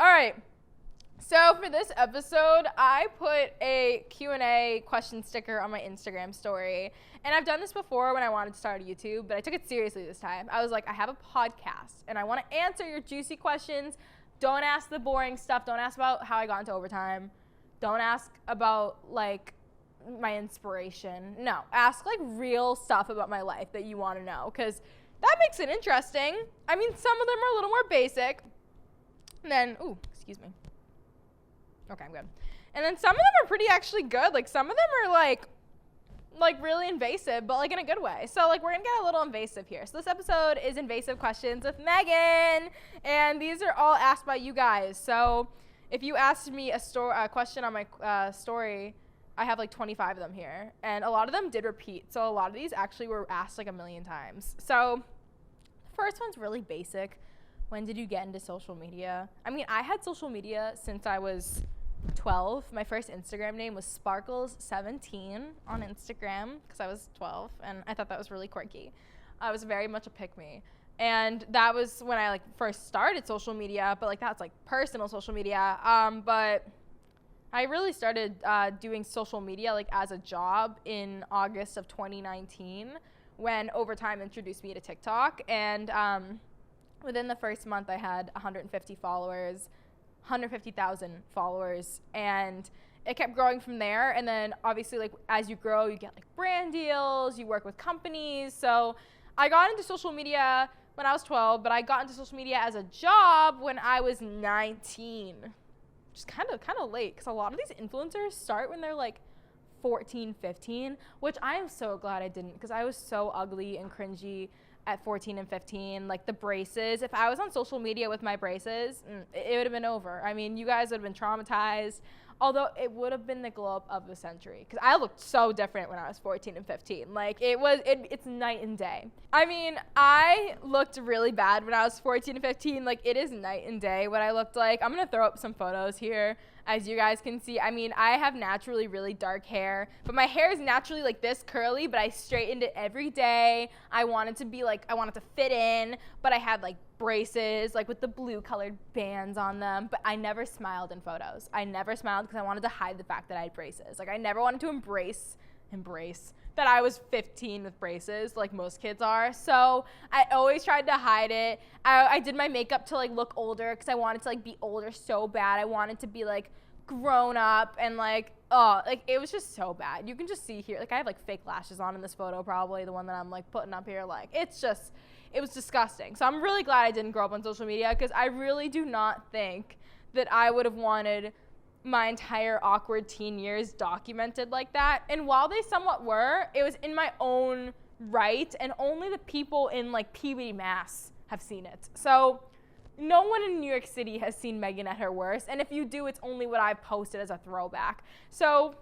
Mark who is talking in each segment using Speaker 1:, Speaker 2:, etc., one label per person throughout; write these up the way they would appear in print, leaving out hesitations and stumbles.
Speaker 1: All right. So for this episode, I put a Q&A question sticker on my Instagram story. And I've done this before when I wanted to start a YouTube, but I took it seriously this time. I was like, I have a podcast, and I want to answer your juicy questions. Don't ask the boring stuff. Don't ask about how I got into overtime. Don't ask about, like, my inspiration. No, ask, like, real stuff about my life that you want to know, because that makes it interesting. I mean, some of them are a little more basic. And then, ooh, excuse me. Okay, I'm good. And then some of them are pretty actually good. Like, some of them are, like really invasive, but, like, in a good way. So, like, we're going to get a little invasive here. So this episode is Invasive Questions with Megan. And these are all asked by you guys. So if you asked me a question on my story, I have, like, 25 of them here. And a lot of them did repeat. So a lot of these actually were asked, like, a million times. So the first one's really basic. When did you get into social media? I mean, I had social media since I was 12. My first Instagram name was Sparkles17 on Instagram because I was 12, and I thought that was really quirky. I was very much a pick-me. And that was when I, like, first started social media, but, like, that's, like, personal social media. But I really started doing social media, like, as a job in August of 2019 when Overtime introduced me to TikTok. And within the first month, I had 150 followers. 150,000 followers, and it kept growing from there. And then obviously, like, as you grow, you get, like, brand deals, you work with companies. So I got into social media when I was 12, but I got into social media as a job when I was 19, which is kind of late, because a lot of these influencers start when they're, like, 14, 15, which I am so glad I didn't, because I was so ugly and cringy at 14 and 15, like the braces. If I was on social media with my braces, it would have been over. I mean, you guys would have been traumatized, although it would have been the glow up of the century, because I looked so different when I was 14 and 15. Like, it's night and day. I mean, I looked really bad when I was 14 and 15. Like, it is night and day what I looked like. I'm gonna throw up some photos here, as you guys can see. I mean, I have naturally really dark hair, but my hair is naturally like this curly, but I straightened it every day. I wanted to fit in, but I had, like, braces, like, with the blue colored bands on them, but I never smiled in photos. I never smiled because I wanted to hide the fact that I had braces. Like, I never wanted to embrace that I was 15 with braces, like most kids are. So I always tried to hide it. I did my makeup to, like, look older because I wanted to, like, be older so bad. I wanted to be, like, grown up, and, like, it was just so bad. You can just see here, like, I have, like, fake lashes on in this photo, probably the one that I'm, like, putting up here. Like, it was disgusting. So I'm really glad I didn't grow up on social media, because I really do not think that I would have wanted my entire awkward teen years documented like that. And while they somewhat were, it was in my own right, and only the people in, like, Peabody, Mass have seen it. So no one in New York City has seen Megan at her worst, and if you do, it's only what I've posted as a throwback. So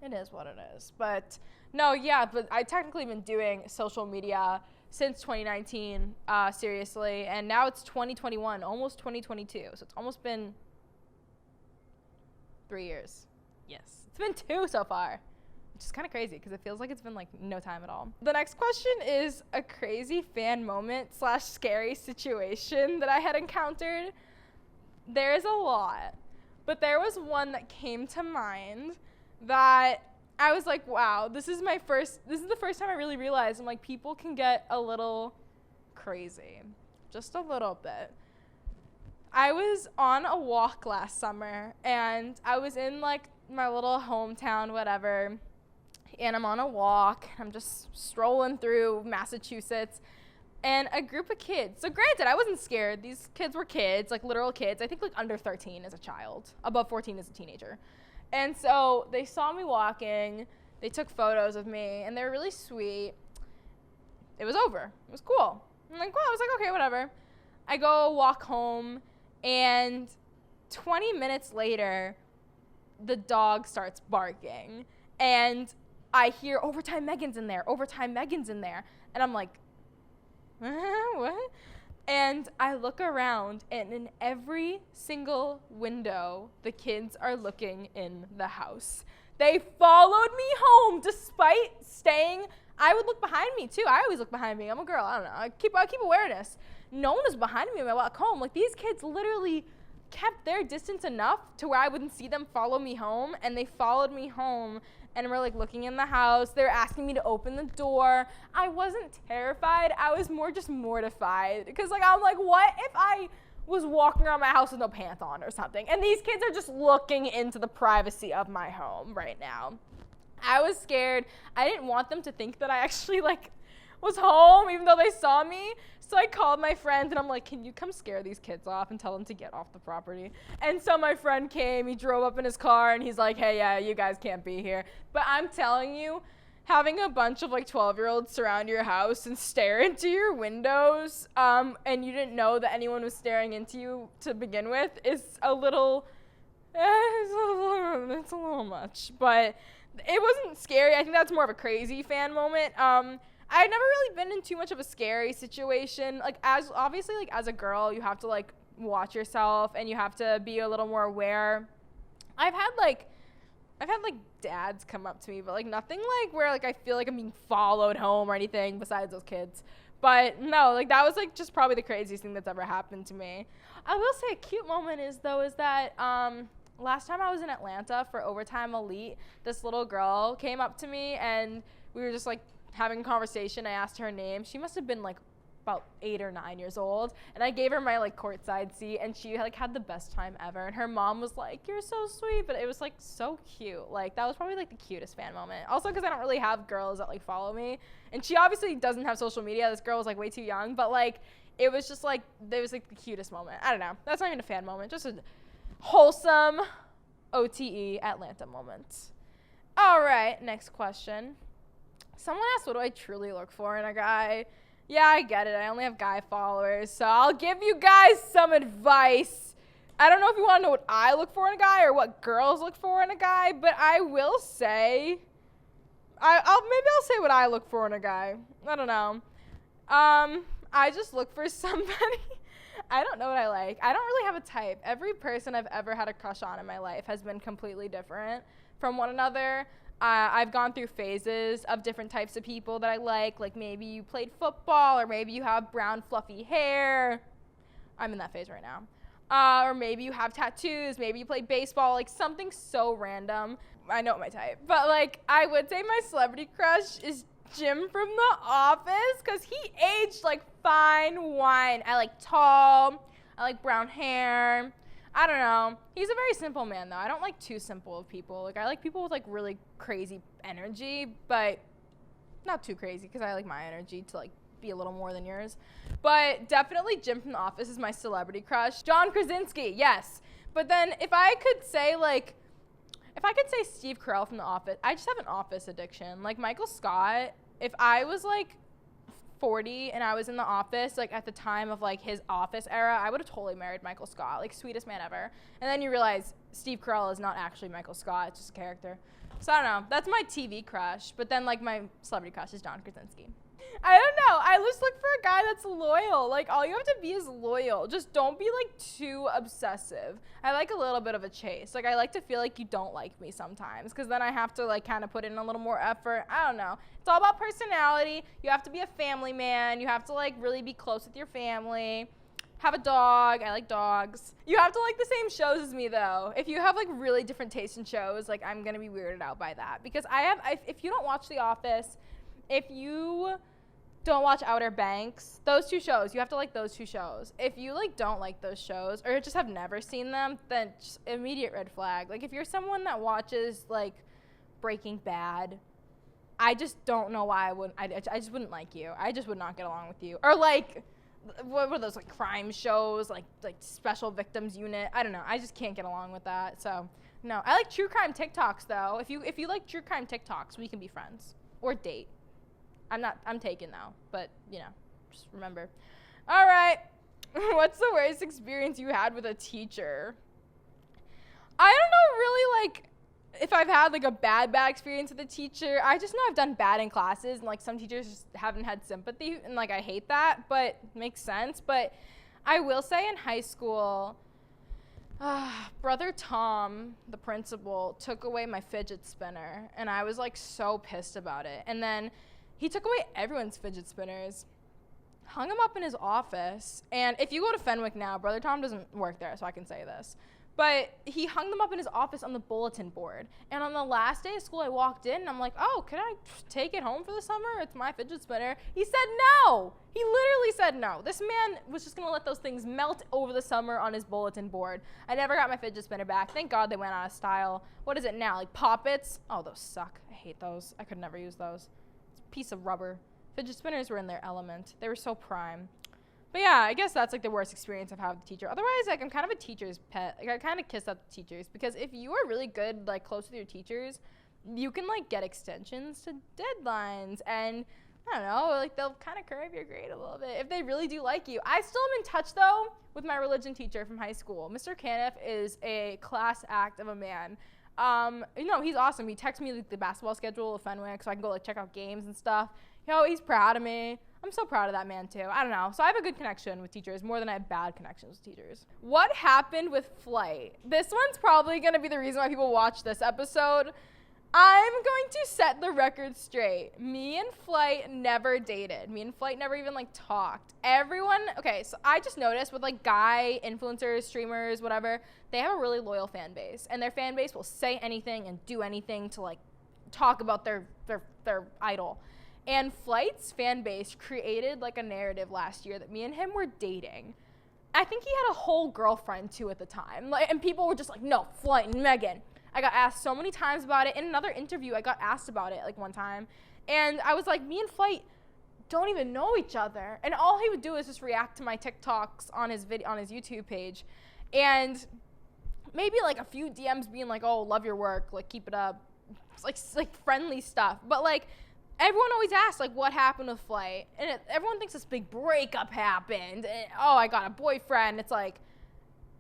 Speaker 1: it is what it is. But no, yeah, but I technically been doing social media since 2019, seriously, and now it's 2021, almost 2022, so it's almost been 3 years. Yes, it's been 2 so far, which is kind of crazy because it feels like it's been, like, no time at all. The next question is a crazy fan moment / scary situation that I had encountered. There's a lot, but there was one that came to mind that I was like, wow, this is the first time I really realized, I'm like, people can get a little crazy, just a little bit. I was on a walk last summer, and I was in, like, my little hometown, whatever, and I'm on a walk. I'm just strolling through Massachusetts, and a group of kids. So granted, I wasn't scared. These kids were kids, like, literal kids. I think, like, under 13 as a child, above 14 as a teenager. And so they saw me walking. They took photos of me, and they were really sweet. It was over. It was cool. I'm like, well, I was like, okay, whatever. I go walk home, and 20 minutes later, the dog starts barking, and I hear, Overtime Megan's in there, Overtime Megan's in there. And I'm like, what? And I look around, and in every single window, the kids are looking in the house. They followed me home despite staying. I would look behind me too. I always look behind me. I'm a girl. I don't know. I keep awareness. No one was behind me when I walk home. Like, these kids literally kept their distance enough to where I wouldn't see them follow me home, and they followed me home and were like looking in the house. They were asking me to open the door. I wasn't terrified. I was more just mortified because like I'm like, what if I was walking around my house with no pants on or something, and these kids are just looking into the privacy of my home right now? I was scared. I didn't want them to think that I actually like was home, even though they saw me. So I called my friend and I'm like, can you come scare these kids off and tell them to get off the property? And so my friend came, he drove up in his car and he's like, hey, yeah, you guys can't be here. But I'm telling you, having a bunch of like 12-year-olds surround your house and stare into your windows, and you didn't know that anyone was staring into you to begin with is a little, it's a little much. But it wasn't scary. I think that's more of a crazy fan moment. I've never really been in too much of a scary situation. Like, obviously, as a girl, you have to, like, watch yourself and you have to be a little more aware. I've had dads come up to me, but, like, nothing, like, where, like, I feel like I'm being followed home or anything besides those kids. But, no, like, that was, like, just probably the craziest thing that's ever happened to me. I will say a cute moment is that, last time I was in Atlanta for Overtime Elite, this little girl came up to me and we were just, like, having a conversation. I asked her name. She must have been like about 8 or 9 years old, and I gave her my like courtside seat, and she like had the best time ever, and her mom was like, you're so sweet. But it was like so cute. Like that was probably like the cutest fan moment, also because I don't really have girls that like follow me, and she obviously doesn't have social media. This girl was like way too young, but like it was just like it was like the cutest moment. I don't know, that's not even a fan moment, just a wholesome OTE Atlanta moment. All right, next question. Someone asked, what do I truly look for in a guy? Yeah, I get it. I only have guy followers, so I'll give you guys some advice. I don't know if you want to know what I look for in a guy or what girls look for in a guy, but I will say, I'll say what I look for in a guy. I don't know. I just look for somebody. I don't know what I like. I don't really have a type. Every person I've ever had a crush on in my life has been completely different from one another. I've gone through phases of different types of people that I like maybe you played football, or maybe you have brown fluffy hair. I'm in that phase right now. Or maybe you have tattoos, maybe you play baseball, like something so random. I know my type. But like I would say my celebrity crush is Jim from The Office, because he aged like fine wine. I like tall, I like brown hair. I don't know. He's a very simple man, though. I don't like too simple of people. Like, I like people with, like, really crazy energy, but not too crazy, because I like my energy to, like, be a little more than yours. But definitely Jim from The Office is my celebrity crush. John Krasinski, yes. But then if I could say Steve Carell from The Office, I just have an Office addiction. Like, Michael Scott, if I was, like, 40 and I was in The Office, like at the time of like his Office era, I would have totally married Michael Scott, like sweetest man ever. And then you realize Steve Carell is not actually Michael Scott, it's just a character. So I don't know, that's my TV crush, but then like my celebrity crush is John Krasinski. I don't know, I just look for a guy that's loyal. Like all you have to be is loyal. Just don't be like too obsessive. I like a little bit of a chase. Like I like to feel like you don't like me sometimes, because then I have to like kind of put in a little more effort. I don't know. It's all about personality. You have to be a family man. You have to like really be close with your family. Have a dog. I like dogs. You have to like the same shows as me though. If you have like really different tastes in shows, like I'm gonna be weirded out by that, because if you don't watch The Office, if you don't watch Outer Banks, those two shows, you have to like those two shows. If you like don't like those shows or just have never seen them, then just immediate red flag. Like if you're someone that watches like Breaking Bad, I just don't know why I just wouldn't like you. I just would not get along with you. Or like what were those like crime shows, like Special Victims Unit? I don't know. I just can't get along with that. So no, I like true crime TikToks though. If you like true crime TikToks, we can be friends or date. I'm taken now, but you know, just remember. All right, what's the worst experience you had with a teacher? I don't know really like if I've had like a bad experience with a teacher. I just know I've done bad in classes, and like some teachers just haven't had sympathy, and like I hate that, but it makes sense. But I will say in high school, Brother Tom, the principal, took away my fidget spinner, and I was like so pissed about it. And then he took away everyone's fidget spinners. hung him up in his office. And if you go to Fenwick now, Brother Tom doesn't work there, so I can say this. But he hung them up in his office on the bulletin board. And on the last day of school, I walked in, and I'm like, oh, can I take it home for the summer? It's my fidget spinner. He said no. He literally said no. This man was just going to let those things melt over the summer on his bulletin board. I never got my fidget spinner back. Thank God they went out of style. What is it now? Like Pop-Its? Oh, those suck. I hate those. I could never use those. It's a piece of rubber. Fidget spinners were in their element. They were so prime. But yeah, I guess that's like the worst experience I've had with a teacher. Otherwise, like I'm kind of a teacher's pet. Like I kind of kiss up to teachers because if you are really good, like close with your teachers, you can like get extensions to deadlines, and I don't know, like they'll kind of curve your grade a little bit if they really do like you. I still am in touch though with my religion teacher from high school. Mr. Caniff is a class act of a man. He's awesome. He texts me like the basketball schedule of Fenwick so I can go like check out games and stuff. He's proud of me. I'm so proud of that man too. I don't know. So I have a good connection with teachers more than I have bad connections with teachers. What happened with Flight? This one's probably going to be the reason why people watch this episode. I'm going to set the record straight. Me and Flight never dated. Me and Flight never even like talked. So I just noticed with like guy influencers, streamers, whatever, they have a really loyal fan base, and their fan base will say anything and do anything to like talk about their idol. And Flight's fan base created like a narrative last year that me and him were dating. I think he had a whole girlfriend too at the time. And people were just like, no, Flight and Megan. I got asked so many times about it. In another interview, I got asked about it like one time. And I was like, me and Flight don't even know each other. And all he would do is just react to my TikToks on his YouTube page. And maybe like a few DMs being like, oh, love your work, like keep it up. It's like friendly stuff. But like, everyone always asks, like, what happened with Flight? And everyone thinks this big breakup happened. And, oh, I got a boyfriend. It's like,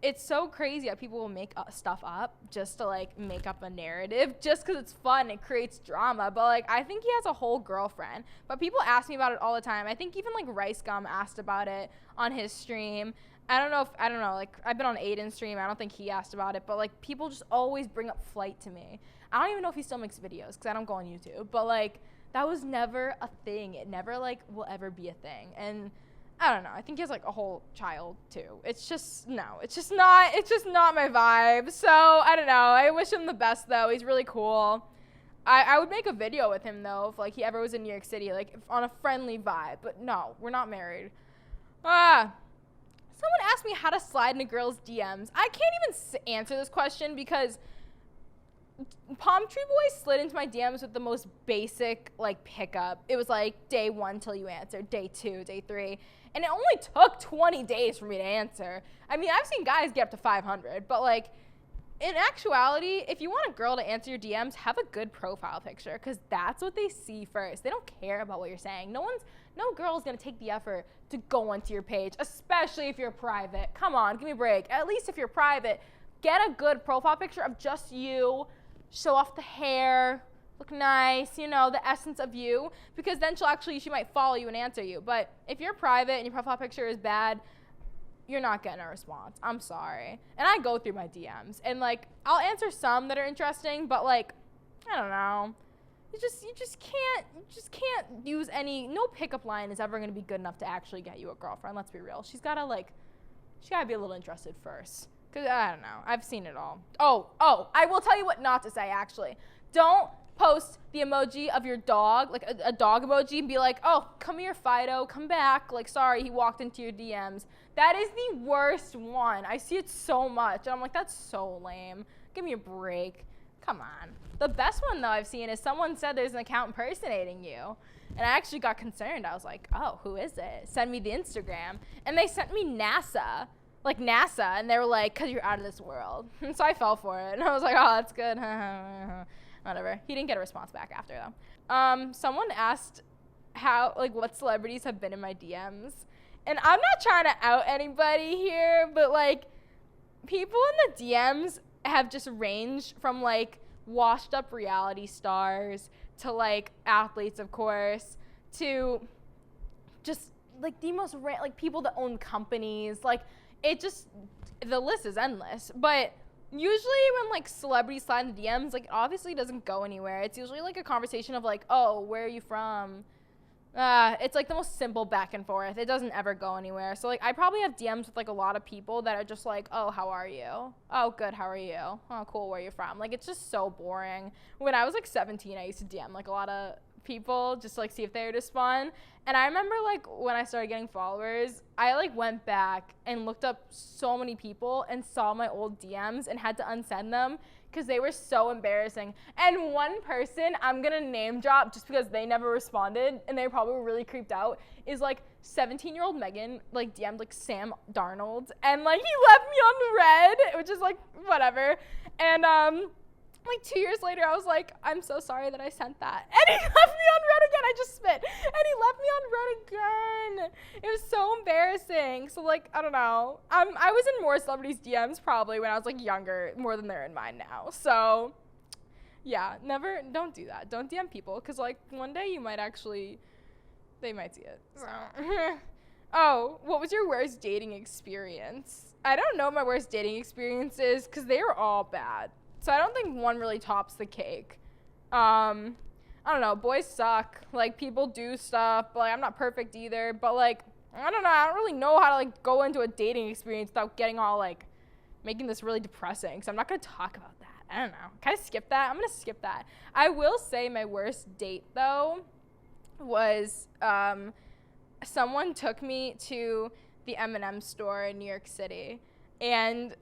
Speaker 1: it's so crazy how people will make stuff up just to, like, make up a narrative just because it's fun. It creates drama. But, like, I think he has a whole girlfriend. But people ask me about it all the time. I think even, like, Rice Gum asked about it on his stream. I don't know, like, I've been on Aiden's stream. I don't think he asked about it. But, like, people just always bring up Flight to me. I don't even know if he still makes videos because I don't go on YouTube. But, like, that was never a thing. It never, like, will ever be a thing. And I don't know. I think he has, like, a whole child, too. It's just not my vibe. So, I don't know. I wish him the best, though. He's really cool. I would make a video with him, though, if, like, he ever was in New York City, like, on a friendly vibe. But, no, we're not married. Someone asked me how to slide into girls' DMs. I can't even answer this question because Palm Tree Boy slid into my DMs with the most basic, like, pickup. It was, like, day 1 till you answer, day 2, day 3. And it only took 20 days for me to answer. I mean, I've seen guys get up to 500, but, like, in actuality, if you want a girl to answer your DMs, have a good profile picture because that's what they see first. They don't care about what you're saying. No girl's going to take the effort to go onto your page, especially if you're private. Come on, give me a break. At least if you're private, get a good profile picture of just you. Show off the hair, look nice, the essence of you, because then she might follow you and answer you. But if you're private and your profile picture is bad, you're not getting a response. I'm sorry. And I go through my DMs, and, like, I'll answer some that are interesting, but, like, I don't know. You just can't use no pickup line is ever going to be good enough to actually get you a girlfriend. Let's be real. She's got to be a little interested first. Because, I don't know. I've seen it all. Oh, I will tell you what not to say, actually. Don't post the emoji of your dog, like a dog emoji, and be like, oh, come here, Fido, come back. Like, sorry, he walked into your DMs. That is the worst one. I see it so much. And I'm like, that's so lame. Give me a break. Come on. The best one, though, I've seen is someone said there's an account impersonating you. And I actually got concerned. I was like, oh, who is it? Send me the Instagram. And they sent me NASA. Like NASA, and they were like, because you're out of this world. And so I fell for it, and I was like, oh, that's good. Whatever. He didn't get a response back after, though. Someone asked what celebrities have been in my DMs. And I'm not trying to out anybody here, but, like, people in the DMs have just ranged from, like, washed-up reality stars to, like, athletes, of course, to just, like, the most, like, people that own companies, like, the list is endless. But usually when, like, celebrities slide in the DMs, like, it obviously doesn't go anywhere. It's usually, like, a conversation of, like, oh, where are you from? It's like the most simple back and forth. It doesn't ever go anywhere. So like I probably have DMs with like a lot of people that are just like, oh, how are you? Oh, good, how are you? Oh, cool, where are you from? Like it's just so boring. When I was like 17, I used to DM like a lot of people just to like see if they would respond. And I remember like when I started getting followers, I like went back and looked up so many people and saw my old DMs and had to unsend them because they were so embarrassing. And one person I'm gonna name drop just because they never responded and they probably were really creeped out is like 17-year-old Megan like DM'd like Sam Darnold and like he left me on red, which is like whatever. And like 2 years later, I was like, I'm so sorry that I sent that. And he left me on red again. I just spit. And he left me on red again. It was so embarrassing. So, like, I don't know. I was in more celebrities' DMs probably when I was, like, younger, more than they're in mine now. So, yeah, don't do that. Don't DM people because, like, one day you might actually, they might see it. So. Oh, what was your worst dating experience? I don't know what my worst dating experience is because they were all bad. So I don't think one really tops the cake. I don't know. Boys suck. Like, people do stuff. But, like, I'm not perfect either. But, like, I don't know. I don't really know how to, like, go into a dating experience without getting all, like, making this really depressing. So I'm not going to talk about that. I don't know. Can I skip that? I'm going to skip that. I will say my worst date, though, was someone took me to the M&M store in New York City. And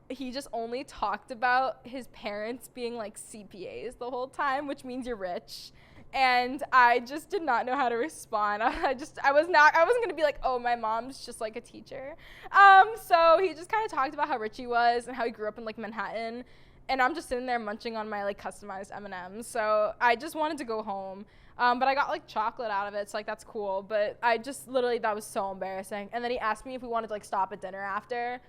Speaker 1: he just only talked about his parents being like CPAs the whole time, which means you're rich. And I just did not know how to respond. I wasn't gonna be like, oh, my mom's just like a teacher. So he just kind of talked about how rich he was and how he grew up in like Manhattan. And I'm just sitting there munching on my like customized M&Ms. So I just wanted to go home. But I got like chocolate out of it, so like that's cool. But I just literally, that was so embarrassing. And then he asked me if we wanted to like stop at dinner after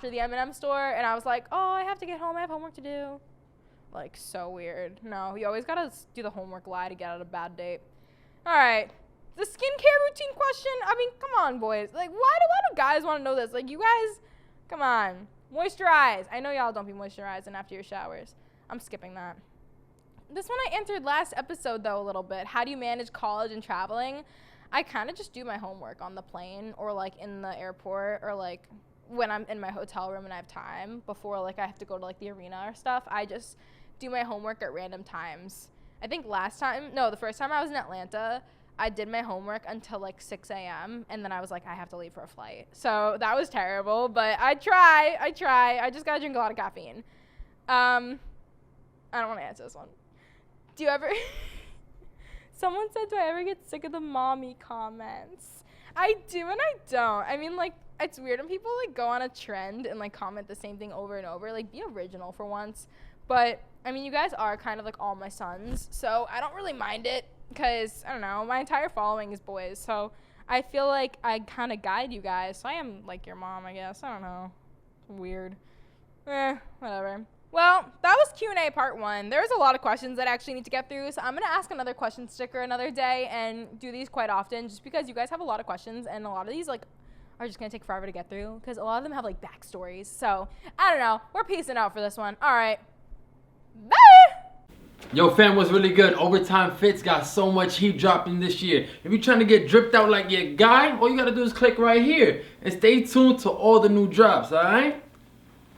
Speaker 1: the M&M store, and I was like, oh, I have to get home, I have homework to do. Like, so weird. No, you always gotta do the homework lie to get out of a bad date. All right, the skincare routine question. I mean, come on, boys. Like, why do guys want to know this? Like, you guys, come on, moisturize. I know y'all don't be moisturizing after your showers. I'm skipping that. This one I answered last episode, though, a little bit. How do you manage college and traveling? I kind of just do my homework on the plane or, like, in the airport or, like, when I'm in my hotel room and I have time before, like, I have to go to, like, the arena or stuff. I just do my homework at random times. I think the first time I was in Atlanta, I did my homework until, like, 6 a.m., and then I was like, I have to leave for a flight. So that was terrible, but I try. I just gotta drink a lot of caffeine. I don't want to answer this one. Do you ever... Someone said, do I ever get sick of the mommy comments? I do and I don't. I mean, like, it's weird when people, like, go on a trend and, like, comment the same thing over and over. Like, be original for once. But, I mean, you guys are kind of, like, all my sons. So I don't really mind it because, I don't know, my entire following is boys. So I feel like I kind of guide you guys. So I am, like, your mom, I guess. I don't know. Weird. Whatever. Well, that was Q&A part 1. There's a lot of questions that I actually need to get through, so I'm going to ask another question sticker another day and do these quite often just because you guys have a lot of questions, and a lot of these, like, are just going to take forever to get through because a lot of them have, like, backstories. So, I don't know. We're peacing out for this one. All right. Bye!
Speaker 2: Yo, fam, was really good. Overtime Fits got so much heat dropping this year. If you're trying to get dripped out like your guy, all you got to do is click right here and stay tuned to all the new drops, all right?